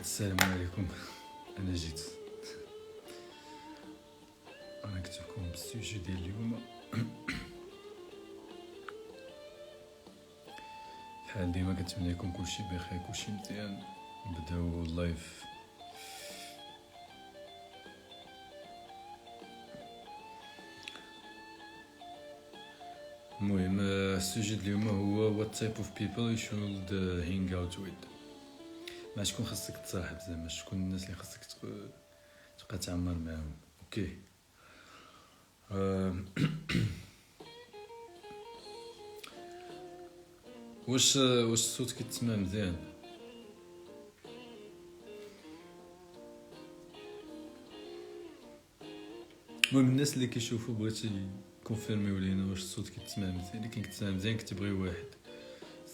السلام عليكم. انا جيت انا كنت لكم بالسوجي ديال اليوم. بحال ديما كنتمنى لكم كلشي بخير كلشي مزيان. نبداو اللايف. المهم السوجي ديال اليوم هو what type of people you should hang out with. مع شكون خاصك تصاحب، زعما شكون الناس اللي خاصك تبقى تعمر معاهم. اوكي. واش الصوت كيتسمع مزيان؟ المهم الناس اللي كيشوفوا بغيت كونفيرميو لينا واش الصوت كيتسمع مزيان. اللي كيتسمع مزيان كتبغي واحد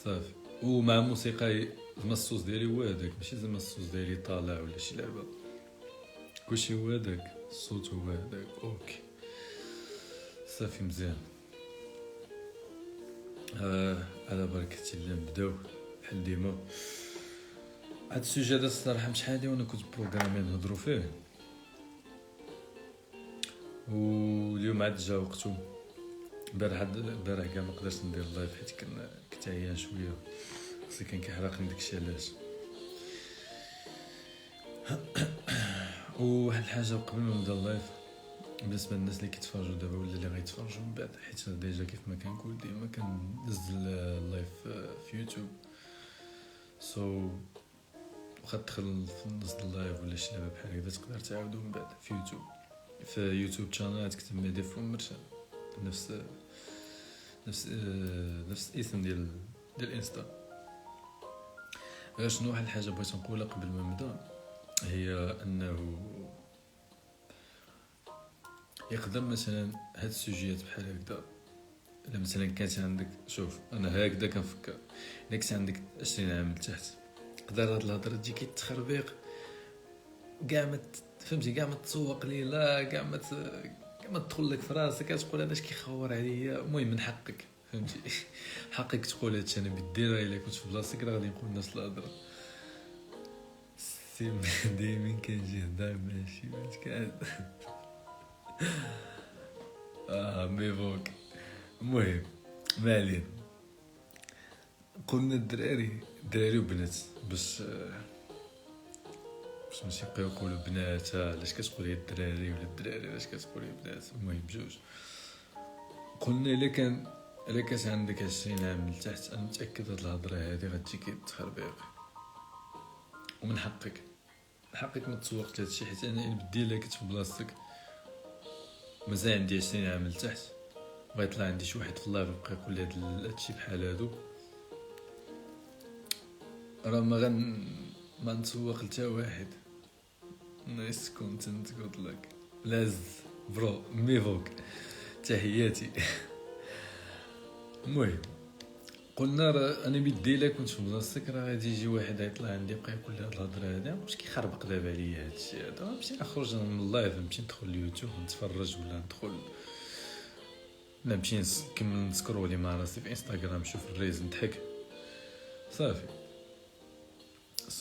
صافي. ومع موسيقى زعما الصوت ديالي هو هذاك، ماشي زعما الصوت ديالي طالع ولا شي لعبه، كلشي هو هذاك الصوت هو هذاك. اوكي صافي مزيان. على بركه الله نبداو بحال ديما. هاد السوجي هذا الصراحه مش حالي وانا كنت بروغرامي نهضروا فيه، واليوم عاد جا وقتو. البارح كاع ما قدرتش ندير اللايف حيت كنت عيان شويه، خصني كان كيحرقني داكشي علاش. وواحد الحاجه قبل ما نبدا اللايف بالنسبه للناس اللي كيتفرجوا دابا ولا اللي غيتفرجوا من بعد، حيت ديجا كيف ما كنقول ديما كننزل اللايف في يوتيوب. واخا تدخل في النص اللايف ولا شي لعبه بحال هكذا تقدر تعاودو من بعد في يوتيوب. في يوتيوب شانل تكتب مهدي فمرشد، نفس الاسم ديال الانستا. شنو واحد الحاجه بغيت نقولها قبل ما نبدا، هي انه يقدر مثلا هاد السوجيات بحال هكذا، الا مثلا كانت عندك، شوف انا هكذا كنفكر، الا كنت عندك 20 عام لتحت تقدر هاد الهضره تجي كيتخربيق كاع ما فهمتي، كاع ما تسوق لي، لا كاع ما تدخل لك في راسك كتقول انا اش كيخور عليا. المهم من حقك، فهمتي، حقك تقول هادشي. انا بدي راه الا كنت في بلاصتك راه غادي نقول نفس الهضره. دايما كنجي نهضر مع شي واحد كان ميفوك. المهم ما علينا، قلنا الدراري وبنات باش ماشي يبقاو يقولوا بنات. علاش كتقول لي الدراري ولا الدراري علاش كتقول لي بنات؟ المهم بجوج. قلنا الا كانت عندك 20 عام لتحت، انا متاكد هاد الهضره هادي غتجي كتخربيق. ومن حقك ما تسوقش لهادشي، حيت انا بدي الا كنت في بلاصتك مازال عندي 20 عام لتحت، بغيطلع عندي شي واحد في الله يبقى يقول لي هادشي بحال هادو، راه ما نتسوق لتا واحد. نايس كونتنت جود لك لاز برو ميفوك، تحياتي. المهم قلنا انا بدي الا كنت في بلاصتك راه غادي يجي واحد يطلع عندي يبقى يقول لي هاد الهضره هادي واش كيخربق دابا عليا هادشي هذا. نمشي نخرج من اللايف، نمشي ندخل اليوتيوب نتفرج، ولا نمشي نكمل نسكرولي مع راسي في انستغرام، نشوف الريز نضحك صافي.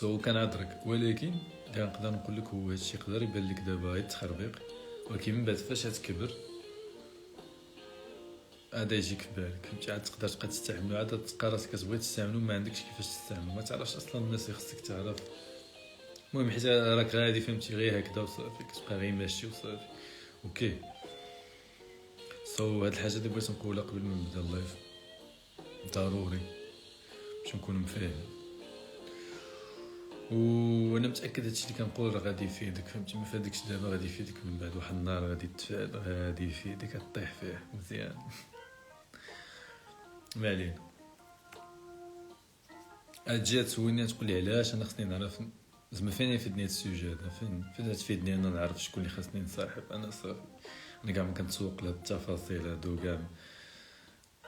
كنعذرك، ولكن اللي نقدر نقول لك هو هادشي يقدر يبان لك دابا غير تخربيق، ولكن من بعد فاش تكبر هذا يجيك في بالك، فهمتي، عاد تقدر تبقى تستعملو، عاد تلقى راسك كتبغي تستعملو ما عندكش كيفاش تستعملو، ما تعرفش اصلا الناس اللي خصك تعرف. المهم حيت راك غادي، فهمتي، غير هكذا وصافي، كتبقى غير ماشي وصافي. اوكي. هاد الحاجه اللي بغيت نقولها قبل ما نبدا اللايف ضروري باش نكون مفاهم، وانا متاكد هادشي اللي كنقول راه غادي يفيدك، فهمتي، ما فادكش دابا غادي يفيدك من بعد، واحد النهار غادي تفاد، غادي يفيدك، غطيح فيه مزيان. ما علينا. اجي تسولني تقول لي علاش انا خصني نعرف زعما فين يفيدني هاد السوجي هذا، فين تفيدني انا نعرف شكون اللي خاصني نصاحب. انا صافي انا كاع ما كنتسوق لهاد التفاصيل هادو كاع.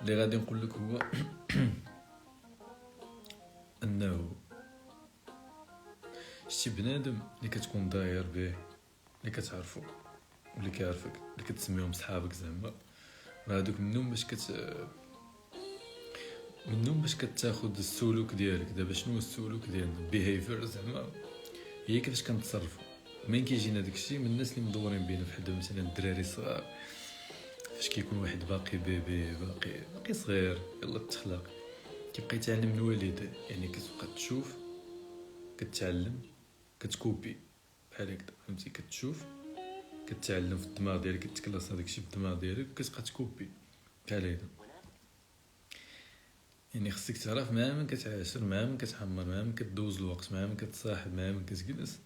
اللي غادي نقول لك هو انه شتي بنادم اللي كتكون داير به، اللي كتعرفو واللي كيعرفك، اللي كتسميهم صحابك زعما، راه هادوك منهم باش كتاخد السلوك ديالك. دابا شنو السلوك ديالنا؟ بيهيفير زعما هي كيفاش كنتصرفوا. منين كيجينا داكشي من الناس اللي مدورين بينا بحال مثلا الدراري الصغار، فاش كيكون واحد باقي بيبي باقي صغير يلا تخلق، كيبقى يتعلم من والديه. يعني كتبقى تشوف كتعلم كتكوبي بحال هكذا، فهمتي؟ كتشوف كتعلم في الدماغ ديالك، كتكلاص هذاك الشيء في الدماغ ديالك وكتبقى تكوبي بحال هكذا. يعني خصك تعرف مع من كتعاشر، مع من كتعمر، مع من كدوز الوقت، مع من كتصاحب، مع من كتجلس،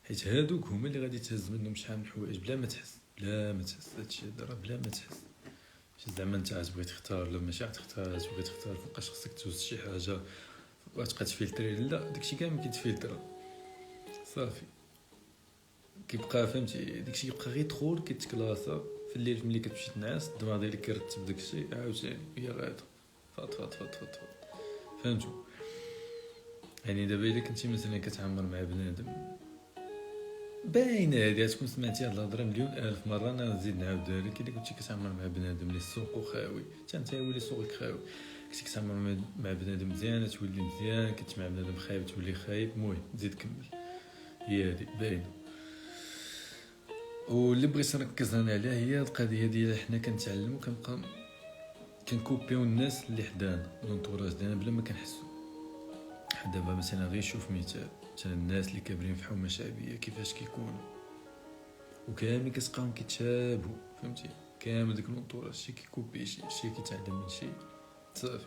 حيت هادوك هما اللي غادي تهز منهم شحال من الحوايج بلا ما تحس. هادشي راه بلا ما تحس. زعما انت غتبغي تختار ولا ماشي غتختار، تبغي تختار فوقاش خصك توز شي حاجه وغتبقى تفلتري، لا داكشي كامل كيتفلتر صافي. كيبقى فهمتي داكشي يبقى غير دخول كيتكلاصا في الليل ملي كتمشي تنعس، الدماغ ديالك كيرتب داكشي عاوتاني هي غادا فات فهمتوا؟ يعني دابا الا كنتي مثلا كتعمر مع بنادم باينه هادي، تكون سمعتي هاد الهضره مليون الف مره، انا نزيد نعاودها لك. الا كنتي كتعمر مع بنادم اللي سوقو خاوي حتى انت يولي سوقك خاوي، كنتي كتعمر مع بنادم مزيان تولي مزيان، كنت مع بنادم خايب تولي خايب. المهم زيد كمل، هي هادي باينه. واللي بغيت نركز انا عليها هي القضيه ديال حنا كنتعلموا كنبقى كنكوبيو الناس اللي حدانا لونطوراج ديالنا بلا ما كنحسوا. دابا مثلا غير شوف مثال الناس اللي كابرين في حومه شعبيه كيفاش كيكونوا، وكامل كتلقاهم كيتشابهوا، فهمتي؟ كامل داك لونطوراج شي كيكوبي شي كيتعلم من شي صافي.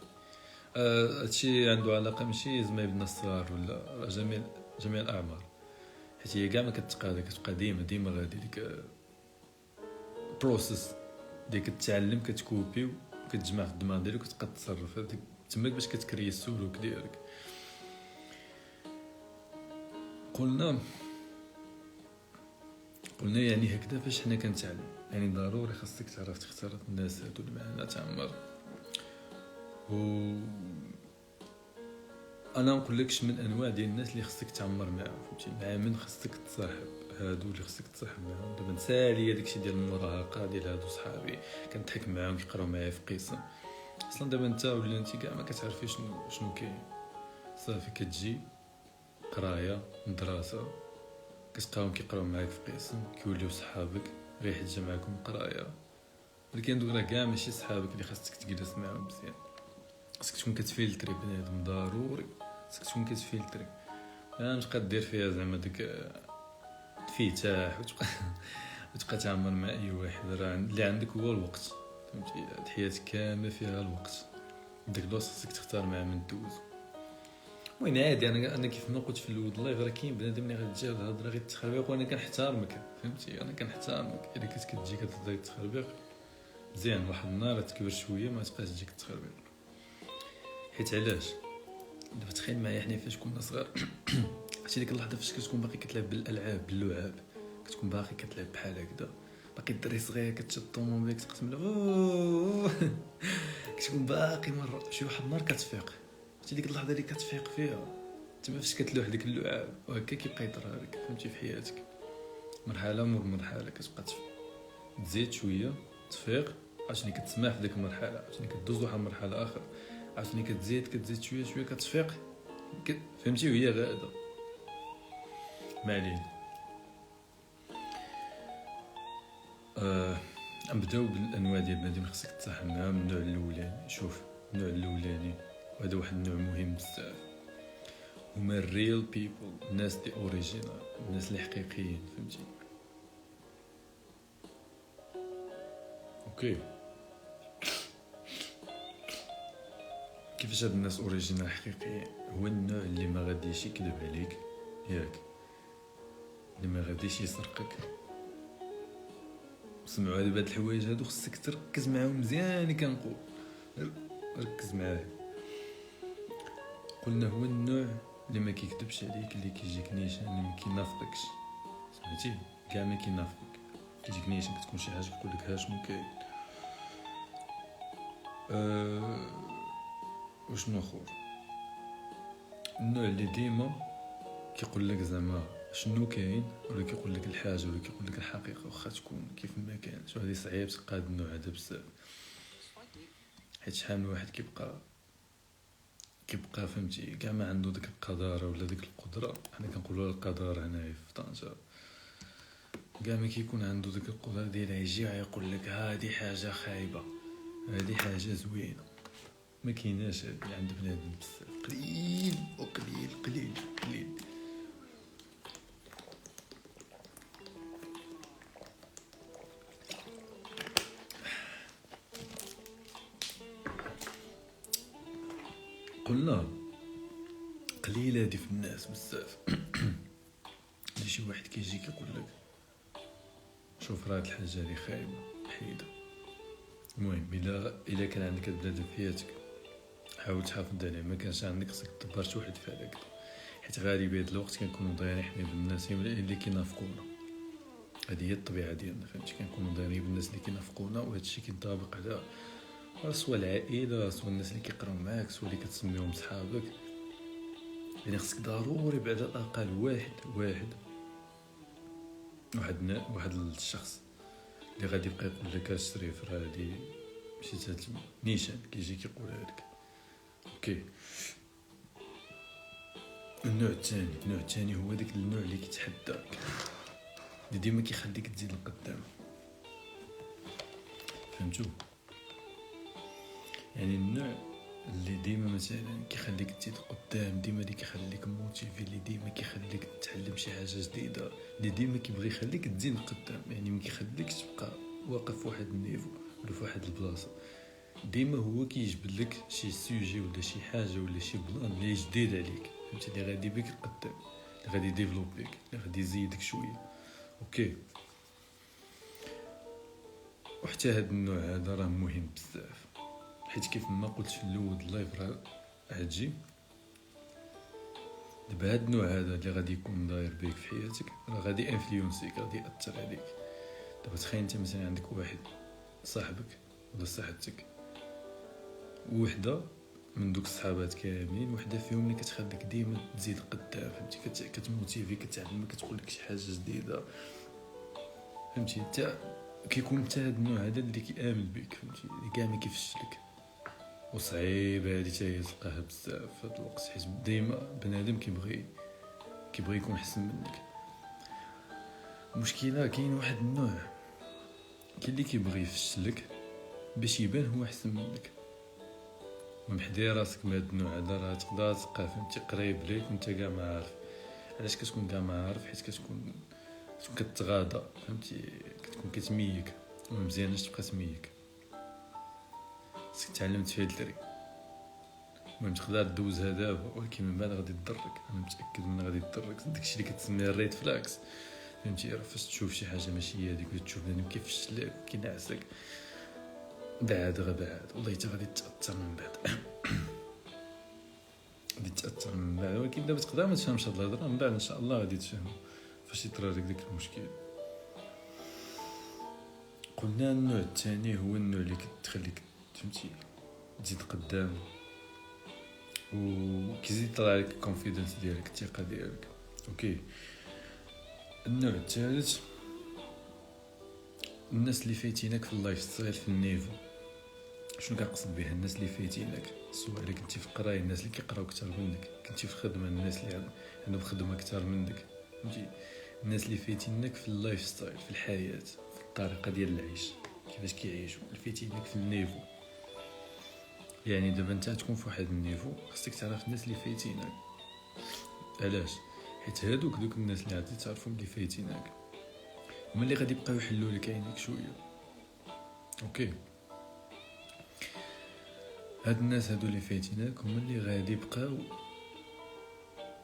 هادشي عنده علاقه ماشي زعما بالناس الصغار ولا جميع الاعمار، حيت هي كاع ما كتقاد كتبقى ديما غادي ديك بروسيس ديك كتعلم كتكوبي وكتجمع في الدماغ ديالك وتبقى تتصرف. هذيك تماك باش كتكري السلوك ديالك. قلنا يعني هكذا فاش حنا كنتعلم، يعني ضروري خاصك تعرف تختار الناس هادو اللي معنا تعمر. و انا نقول لكش من انواع ديال الناس اللي خاصك تعمر معاهم، فهمتي؟ مع من خاصك تصاحب، هادو اللي خاصك تصاحب معاهم. دابا نسالي داكشي ديال المراهقه ديال هادو صحابي كنضحك معاهم كيقراو معايا في قسم، اصلا دابا انت ولا انت كاع ما كتعرفي شنو كاين. صافي كتجي قرايه مدرسه كتلقاهم كيقراو معاك في قسم كيوليو صحابك غير حجه معاكم قرايه، ولكن دوك راه كاع ماشي صحابك اللي خاصك تجلس معاهم مزيان. خاصك تكون كتفلتري بنادم، ضروري خاصك تكون كتفلتري. مش قاد دير فيها زعما داك تفيتاح وتبقى تعمر مع اي واحد. راه اللي عندك هو الوقت، فهمتي؟ حياتك كامله فيها الوقت، داك الوقت خاصك تختار مع من دوز. المهم عادي، انا كيف ما قلت في الاول والله راه كاين بنادم اللي غتجي الهضره غير تخربيق وانا كنحترمك، فهمتي؟ انا كنحترمك. الا كنت كتجي كتهضر تخربيق مزيان، واحد النهار تكبر شويه ما تبقاش تجيك التخربيق. حيت علاش؟ دابا تخيل معايا حنا فاش كنا صغار عرفتي ديك اللحظه فاش كتكون باقي كتلعب بالالعاب باللعاب، كتكون باقي كتلعب بحال هكذا، باقي الدري صغير كتشد الطوموبيل تقسم له كتكون باقي مره شي واحد النهار كتفيق. عرفتي ديك اللحظه اللي كتفيق فيها تما فاش كتلوح ديك اللعاب وهكا كيبقى يطرى لك، فهمتي؟ في حياتك مرحله مور مرحله كتبقى تزيد شويه تفيق، عرفتي كتسمع في ديك المرحله، عرفتي كدوز واحد المرحله اخرى، عرفتي كتزيد شويه كتفيق، فهمتي؟ وهي غاده ما علينا. نبداو بالانواع ديال البنادم اللي خصك تصاحب معاهم. النوع الاولاني، شوف النوع الاولاني وهذا واحد النوع مهم بزاف، هما الريل بيبل، الناس دي اوريجينال، الناس اللي حقيقيين، فهمتي؟ اوكي كيفاش هاد الناس اوريجينال حقيقيين؟ هو النوع اللي ما غاديش يكذب عليك، ياك؟ اللي ما غاديش يسرقك. سمعوا هاد الحوايج هادو خصك تركز معاهم مزيان. كنقول ركز معايا. قلنا هو النوع اللي ما كيكذبش عليك، اللي كيجيك نيشان، اللي ما كينافقكش، سمعتي؟ كاع ما كينافقك، كيجيك نيشان كتكون شي حاجه كيقول لك ها شنو كاين. وشنو اخر؟ النوع اللي ديما كيقول لك زعما شنو كاين، ولا كيقول لك الحاجه، ولا كيقول لك الحقيقه واخا تكون كيف ما كانت. وهذه صعيب تلقى النوع هذا بزاف، حيت شحال من واحد كيبقى كيبقى فهمتي كاع ما عنده ديك القداره ولا ديك القدره، حنا كنقولوا القداره هنايا في طنجة، كاع ما كيكون عنده ديك القدره ديالها يجي يقول لك هذه حاجه خايبه هذه حاجه زوينه. ما كايناش هادي عند بنادم بزاف، قليل وقليل قليل قليل. قلنا قليل هادي في الناس بزاف. اللي شي واحد كيجي كيقول لك شوف راه هاد الحاجه هادي خايبه حيدها. المهم الا كان عندك هاد بنادم في حياتك حاول تحافظ عليه، ما كانش عندك خصك تدبر شي واحد في هذاك، حيت غالبيه الوقت كنكونوا ضايعين حنا بالناس اللي كينافقونا. هذه هي الطبيعه ديالنا فهمتي، كنكونوا ضايعين بالناس اللي كينافقونا، وهذا الشيء كينطبق على سواء العائله سواء الناس اللي كيقراو معاك سواء اللي كتسميهم صحابك. يعني خصك ضروري بعد الاقل واحد الشخص اللي غادي يبقى يقول لك الشريف راه هادي ماشي نيشان كيجي كيقولها لك. اوكي. النوع الثاني هو داك النوع اللي كيتحداك، اللي ديما كيخليك تزيد لقدام. فهمتوا؟ يعني النوع اللي ديما مثلا كيخليك تزيد قدام، ديما اللي كيخليك موتيفي، اللي ديما كيخليك تتعلم شي حاجه جديده، اللي ديما كيبغي يخليك تزيد قدام. يعني ما كيخليكش تبقى واقف في واحد النيفو ولا في واحد البلاصه، ديما هو كيجبد لك شي سوجي ولا شي حاجه ولا شي بلان اللي جديد عليك، فهمتي، اللي غادي بك قدام، اللي غادي ديفلوبيك، اللي غادي يزيدك شويه. اوكي. وحتى هذا النوع هذا راه مهم بزاف، حيت كيف ما قلت في الاول اللايف راه غتجي دابا. هاد النوع هذا اللي غادي يكون داير بيك في حياتك راه غادي انفلونسيك، غادي ياثر عليك. دابا تخيل انت مثلا عندك واحد صاحبك ولا صاحبتك، وحده من دوك الصحابات كاملين، وحده فيهم اللي كتخليك ديما تزيد قدام، فهمتي، كتموتيفي، كتعلمك، كتقول لك شي حاجه جديده، فهمتي. حتى كيكون حتى هاد النوع هذا اللي كيامن بك، فهمتي، اللي كاع ما كيفشلك. وصعيب هادي حتى هي تلقاها بزاف في هاد الوقت، حيت ديما بنادم كيبغي يكون احسن منك. المشكله كاين واحد النوع كاين اللي كيبغي يفشلك باش يبان هو احسن منك. ومحدي راسك من هاد النوع هذا راه تقدر تلقاه فهمتي قريب ليك وانت كاع ما عارف. علاش كتكون كاع ما عارف؟ حيت كتكون كتغاضى، فهمتي، كتكون كتميك، ومزيانش تبقى تميك، خصك تعلم تفلتري. المهم تقدر دوزها دابا، ولكن من بعد غادي تضرك، انا متاكد من غادي تضرك. داكشي اللي كتسميه الريد فلاكس، فهمتي، راه فاش تشوف شي حاجه ماشي هي هذيك وتشوف بنادم كيفشل كينعسك، بعد والله حتى غادي تاثر من بعد. غادي تاثر من بعد، ولكن دابا تقدر ما تفهمش هاد الهضره، من بعد ان شاء الله غادي تفهم فاش يطرى لك داك المشكل. قلنا النوع الثاني هو النوع اللي كتخليك فهمتي تزيد قدام، وكيزيد يطلع لك الكونفيدنس ديالك، الثقه ديالك. اوكي. النوع الثالث الناس اللي فايتينك في اللايف ستايل، في النيفو. شنو كنقصد بها؟ الناس اللي فايتينك سواء اللي كنتي في القرايه، الناس اللي كيقراو اكثر منك، كنتي في الخدمه، الناس اللي عندهم خدمه اكثر منك، فهمتي، الناس اللي فايتينك في اللايف ستايل، في الحياه، في الطريقه ديال العيش، كيفاش كيعيشوا، اللي فايتينك في النيفو. يعني دابا انت تكون في واحد النيفو، خصك تعرف الناس اللي فايتينك. علاش؟ حيت هادوك الناس اللي غادي تعرفهم اللي فايتينك هما اللي غادي يبقاو يحلوا لك عينيك شويه. اوكي. هاد الناس هادو اللي فايتينك هما اللي غادي يبقاو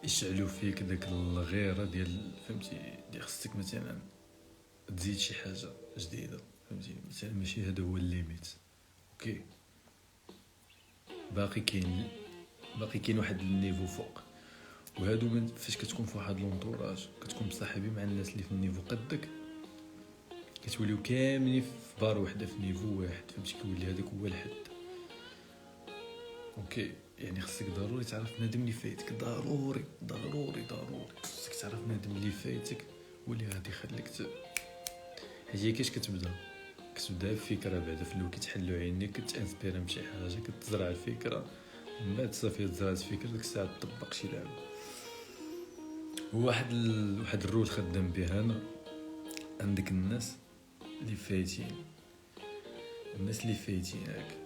يشعلوا فيك داك الغيره ديال، فهمتي، اللي خصك مثلا تزيد شي حاجه جديده، فهمتي، مثلا ماشي هذا هو الليميت. اوكي. باقي كاين واحد النيفو فوق. وهادو فاش كتكون في واحد لونطوراج، كتكون مصاحبي مع الناس اللي في النيفو قدك، كتوليو كاملين في بار وحده، في نيفو واحد، فهمتي، كيولي هذاك هو الحد. اوكي. يعني خصك ضروري تعرف بنادم اللي فايتك، ضروري خصك تعرف بنادم اللي فايتك واللي غادي يخليك هي كاش كتبدا بفكره، بعدا في الاول كتحلو عينيك، كتانسبيرا بشي حاجه، كتزرع الفكره، من بعد صافي تزاد فكرة ديك الساعة تطبق شي لعبة. واحد الرول خدام بها انا، عندك الناس اللي فايتين، الناس اللي فايتينك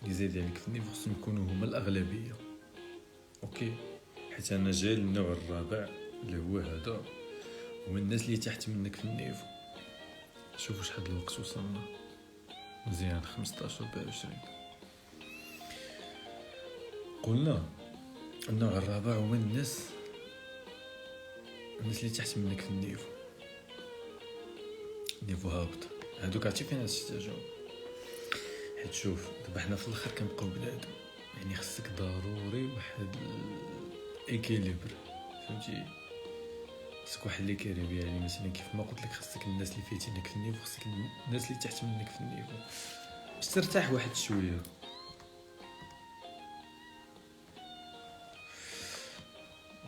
اللي زايد عليك في النيفو خصهم يكونوا هما الاغلبيه. اوكي، حيت انا جاي للنوع الرابع اللي هو هذا، هو الناس اللي تحت منك في النيفو. شوفوا شحال الوقت وصلنا، مزيان 15 ب 20. قلنا النوع الرابع هو الناس اللي تحت منك في النيفو هابط. هادوك عرفتي فين تحتاجهم؟ حيت شوف دابا حنا في الاخر كنبقاو بنادم، يعني خصك ضروري واحد الاكيليبر، فهمتي؟ خصك واحد ليكيليبر، يعني مثلا كيف ما قلت لك خصك الناس اللي فايتينك في النيفو، خصك الناس اللي تحت منك في النيفو باش ترتاح واحد شويه.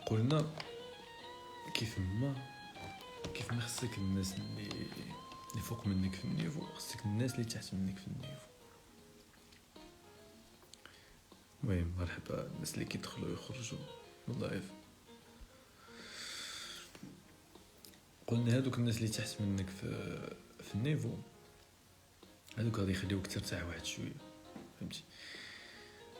قلنا كيف ما خصك الناس اللي فوق منك في النيفو، خصك الناس اللي تحت منك في النيفو. المهم مرحبا الناس اللي كيدخلوا يخرجوا من اللايف. قلنا هادوك الناس اللي تحت منك في النيفو هادوك غادي يخليوك ترتاح واحد شويه، فهمتي؟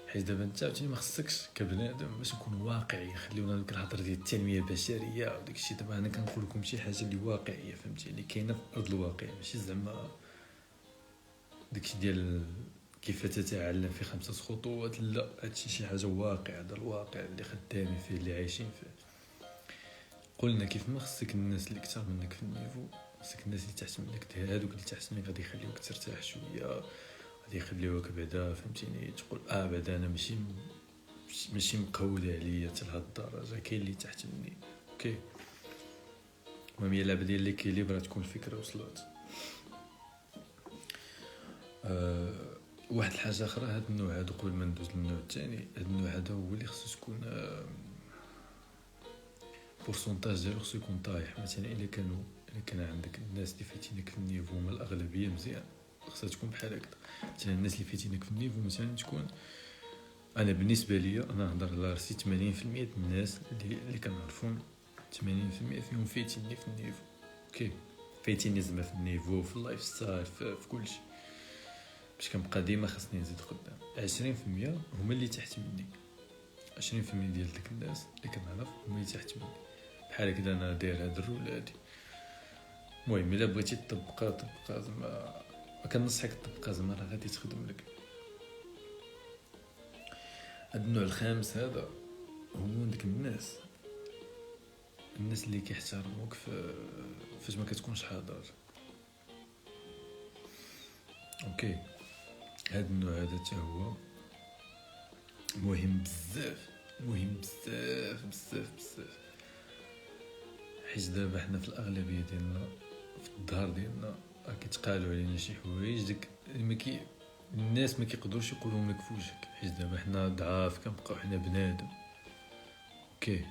حيت دابا انت عاوتاني ما خصكش كبنادم باش نكون واقعي، خليونا ديك الهضره ديال التنميه البشريه وداك الشيء. دابا انا كنقول لكم شي حاجه اللي واقعيه، فهمتي؟ اللي كاينه في ارض الواقع، ماشي زعما داكشي ديال كيف تتعلم في 5 خطوات. لا، هادشي شي حاجه واقع، هذا الواقع اللي خدامين فيه اللي عايشين فيه. قلنا كيف ما خصك الناس اللي اكثر منك في النيفو، خصك الناس اللي تحت منك. هادوك اللي تحت منك غادي يخليوك ترتاح شويه، غادي يخليوك بعدا فهمتيني تقول بعدا انا ماشي مقود عليا حتى لهاد الدرجه. كاين اللي تحت مني، اوكي. المهم هي اللعبه ديال ليكيليبر تكون الفكره وصلت. واحد الحاجه اخرى، هاد النوع هذا قبل ما ندوز للنوع الثاني، هاد النوع هذا هو اللي خصو تكون بورسونتاج ديالو خصو يكون طايح. مثلا الا كان عندك الناس اللي فايتينك في النيفو هما الاغلبيه، مزيان خصها تكون بحال هكذا. مثلا الناس اللي فايتينك في النيفو مثلا تكون، انا بالنسبه لي انا نهضر على راسي 80% د الناس اللي كنعرفهم 80% فيهم فايتيني في النيفو. اوكي، فايتيني زعما في النيفو، في اللايف ستايل، في كلشي، باش كنبقى ديما خاصني نزيد قدام. 20% هما اللي تحت مني، 20% ديال ديك الناس اللي كنعرف هما اللي تحت مني. بحال هكذا انا داير هاد الرول هادي. المهم الا بغيتي تطبقها زعما ما كنصحك تطبقها زعما راه غادي تخدم لك. هاد النوع الخامس هذا هو ديك الناس اللي كيحترموك فاش ما كتكونش حاضر. اوكي، هاد النوع هذا حتى هو مهم بزاف، حيت دابا حنا في الاغلبيه ديالنا في الظهر ديالنا كيتقالوا علينا شي حوايج ديك الناس ما كيقدروش يقولوهم لك في وجهك، حيت دابا حنا ضعاف كنبقاو حنا بنادم. اوكي،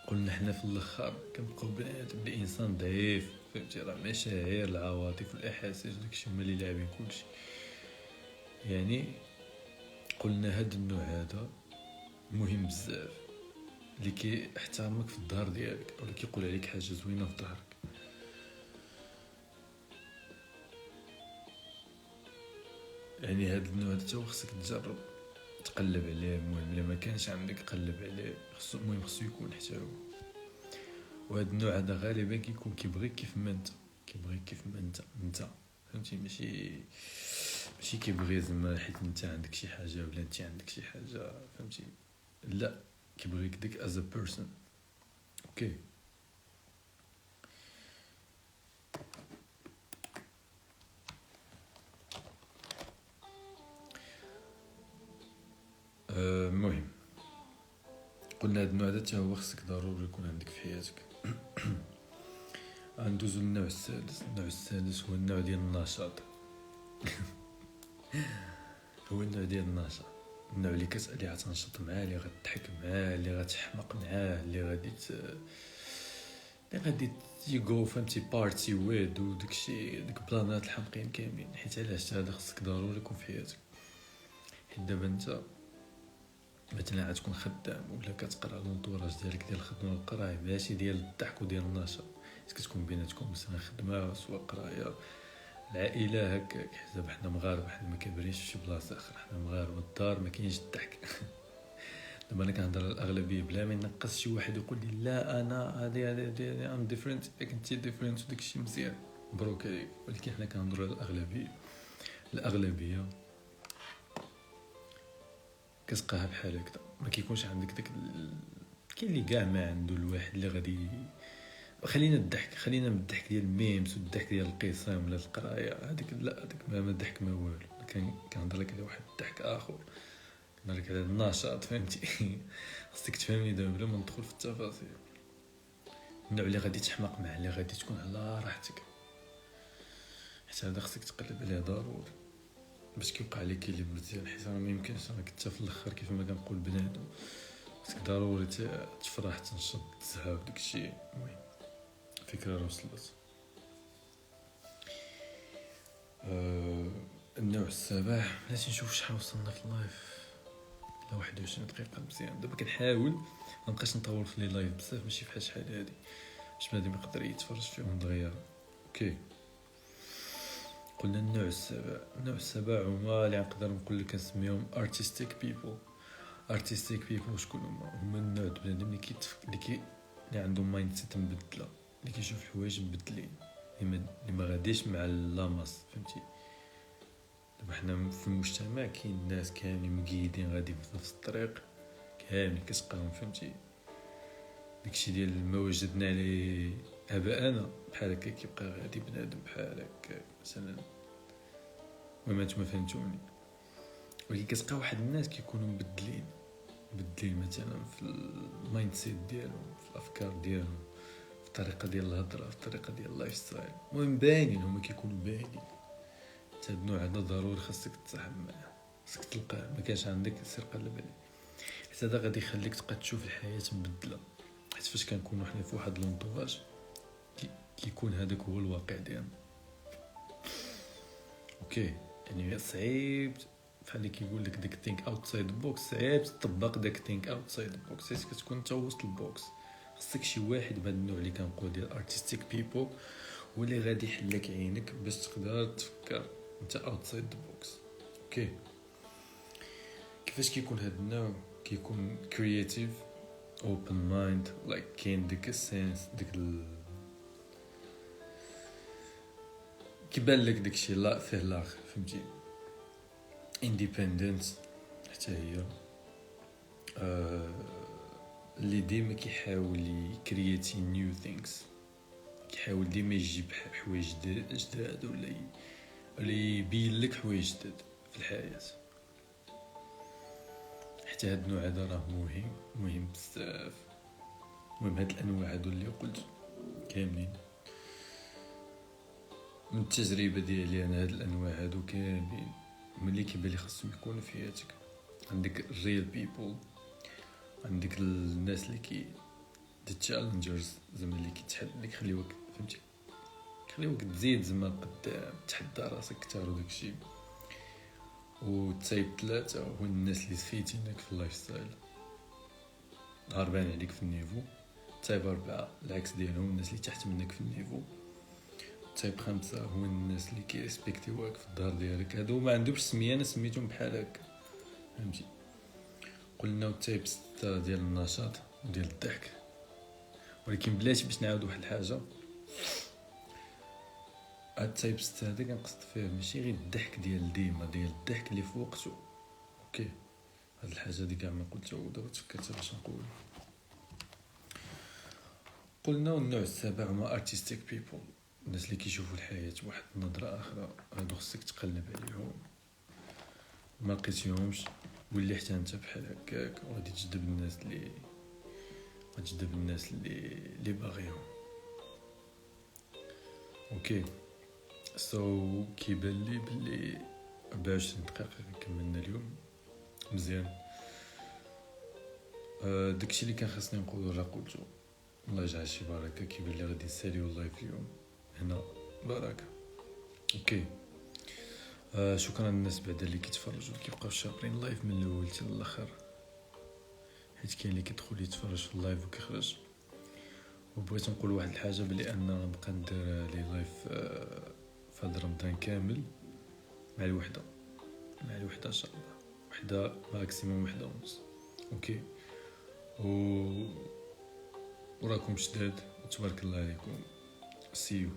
قلنا حنا في الاخر كنبقاو بنادم، الانسان ضعيف، فهمتي؟ راه مشاعر العواطف والاحاسيس داكشي هما اللي لاعبين كلشي. يعني قلنا هاد النوع هذا مهم بزاف، اللي كيحترمك في الظهر ديالك ولا كيقول عليك حاجه زوينه في ظهرك. يعني هاد النوع هذا هو خصك تجرب تقلب عليه. المهم الا ما كانش عندك قلب عليه، خصو يكون حتى هو. وهاد النوع هذا غالبا كيكون كيبغيك كيف ما انت فهمتي؟ ماشي كيبغي زعما حيت انت عندك شي حاجه ولا انت عندك شي حاجه، فهمتي؟ لا، كيبغيك ديك as a person. اوكي، المهم قلنا هاد النوع هذا هو خصك ضروري يكون عندك في حياتك. غندوزو للنوع السادس. النوع السادس هو النوع ديال النشاط. هو النوع ديال النشاط، النوع اللي كتسالي غتنشط معاه، اللي غتضحك معاه، اللي غتحمق معاه، اللي غادي تيغو فهمتي بارتي ويد وداكشي ديك بلانات الحمقين كاملين. حيت علاش هذا خصك ضروري يكون في حياتك. حيت دابا انت مثلا غتكون خدام ولا كتقرا لونطوراج ديالك ديال الخدمه والقرايه ماشي ديال الضحك وديال النشاط، كتكون بيناتكم مثلا خدمه سواء قرايه العائله هكاك. حساب حنا مغاربه، حنا ما كنبريش في شي بلاصه اخرى، حنا مغاربه الدار ما كاينش الضحك. دابا انا كنهضر على الاغلبيه بلا ما ينقص شي واحد يقول لي لا انا هادي ام ديفرنت، كنتي ديفرنت وداك الشيء مزيان مبروك عليك. ولكن حنا كنهضروا على الاغلبيه كتلقاها بحال هكذا. ما كيكونش عندك داك كاين اللي كاع ما عنده الواحد اللي غادي خلينا من الضحك ديال الميمز والضحك ديال القسم ولا القرايه هذيك، لا هذيك ما ضحك ما والو. كنهضر لك على واحد الضحك اخر، كنهضر لك على النشاط، فهمتي؟ خصك تفهمني دابا بلا ما ندخل في التفاصيل. النوع اللي غادي تحماق معاه، اللي غادي تكون على راحتك، حيت هذا خصك تقلب عليه ضروري باش كيوقع لك اللي مزيان. حيت راه ما يمكنش راك انت في الاخر كيف ما كنقول بنادم خصك ضروري تفرح تنشط تزهى داك الشيء. المهم الفكره راه وصلت. النوع السابع، بلاتي نشوف شحال وصلنا في اللايف. لا 21 دقيقه مزيان. دابا كنحاول ما نبقاش نطول في لي لايف بزاف، ماشي بحال شحال هادي باش بنادم يقدر يتفرج فيهم دغيا. اوكي قلنا النوع السابع هما اللي نقدر نقول لك كنسميهم artistic people. شكون هما النوع د بنادم اللي عندهم مايند سيت مبدله، اللي كيشوف الحوايج مبدلين، اللي ما غاديش مع اللاماس، فهمتي؟ دابا حنا في المجتمع كاين الناس كاملين مقيدين غادي في نفس الطريق كاملين كتلقاهم، فهمتي؟ داكشي ديال ما وجدنا عليه اباءنا بحال هكا كيبقى غادي بنادم بحال هكا مثلا. وما نتوما فهمتوني. ولكن كتلقى واحد الناس كيكونوا مبدلين مثلا في المايند سيت ديالهم، في الافكار ديالهم، في الطريقه ديال الهضره، في الطريقه ديال اللايف ستايل. المهم باينين، هما كيكونوا باينين. هذا النوع هذا ضروري خاصك تصاحب معاه، خاصك تلقاه. ما كانش عندك سير قلب عليه، حيت هذا غادي يخليك تبقى تشوف الحياه مبدله. حيت فاش كنكونوا حنا في واحد لونطوراج كيكون هذاك هو الواقع ديالنا. اوكي يعني صعيب بحال اللي كيقول لك داك ثينك اوتسايد بوكس، صعيب تطبق داك ثينك اوتسايد بوكس، حيت كتكون انت وسط البوكس. خصك شي واحد بهذا النوع اللي كنقول ديال ارتستيك بيبل هو اللي غادي يحل لك عينك باش تقدر تفكر انت اوتسايد بوكس. اوكي كيفاش كيكون هذا النوع؟ كيكون كرياتيف، اوبن مايند، لايك كاين ديك السنس ديك كيبان لك داكشي لا فيه الاخر، فهمتي؟ انديبندنت حتى هي اللي ديما كيحاول يكرياتي نيو ثينكس، كيحاول ديما يجيب حوايج جداد ولا يبين لك حوايج جداد في الحياه. حتى هاد النوع هذا راه مهم بزاف. المهم هاد الانواع هادو اللي قلت كاملين من التجربه ديالي انا، هاد الانواع هادو كاملين ملي كيبان لي خاصهم يكونوا في حياتك. عندك الريل بيبل، عندك الناس اللي دي تشالنجرز، زعما اللي كيتحدى، اللي يخليوك فهمتي، يخليوك تزيد زعما قدام، تحدى راسك كثر وداكشي. وتايب 3 هو الناس اللي فايتينك في اللايف ستايل، هاربان عليك في النيفو. تايب 4 العكس ديالهم، الناس اللي تحت منك في النيفو. تايب 5 هو الناس اللي كيريسبكتيوك في الدار ديالك، هادو ما عندهمش سميه، انا سميتهم بحال هكا، فهمتي؟ قلنا تايب 6 ديال النشاط وديال الضحك. ولكن بلاتي باش نعاود واحد الحاجه، هاد تايب 6 هذا كنقصد فيه ماشي غير الضحك ديال ديما، ديال الضحك اللي في وقته. اوكي هاد الحاجه دي كاع ما قلتها ودابا تفكرت باش نقول. قلنا النوع السابع هما ارتستيك بيبل، الناس اللي كيشوفوا الحياه بواحد النظره اخرى. هادو خصك تقلب عليهم، ما لقيتيهمش ولي حتى انت بحال هكاك، وغادي تجذب الناس اللي باغيهم. اوكي سو كيبان لي بلي 24 دقيقه كملنا اليوم مزيان. داكشي اللي كان خاصني نقولو راه قلتو، الله يجعل شي بركه. كيبان لي غادي نساليو اللايف اليوم هنا بركه. اوكي شكرا الناس بعدا اللي كيتفرجوا كيبقاو شابرين لايف من الاول حتى الاخر، حيت كاين اللي كيدخل يتفرج في اللايف وكيخرج. وبغيت نقول واحد الحاجه، بلي انا نبقى ندير لي لايف في هذا رمضان كامل مع الوحده ان شاء الله، وحده ماكسيموم وحده ونص. اوكي، وراكم شداد، تبارك الله عليكم. سيو.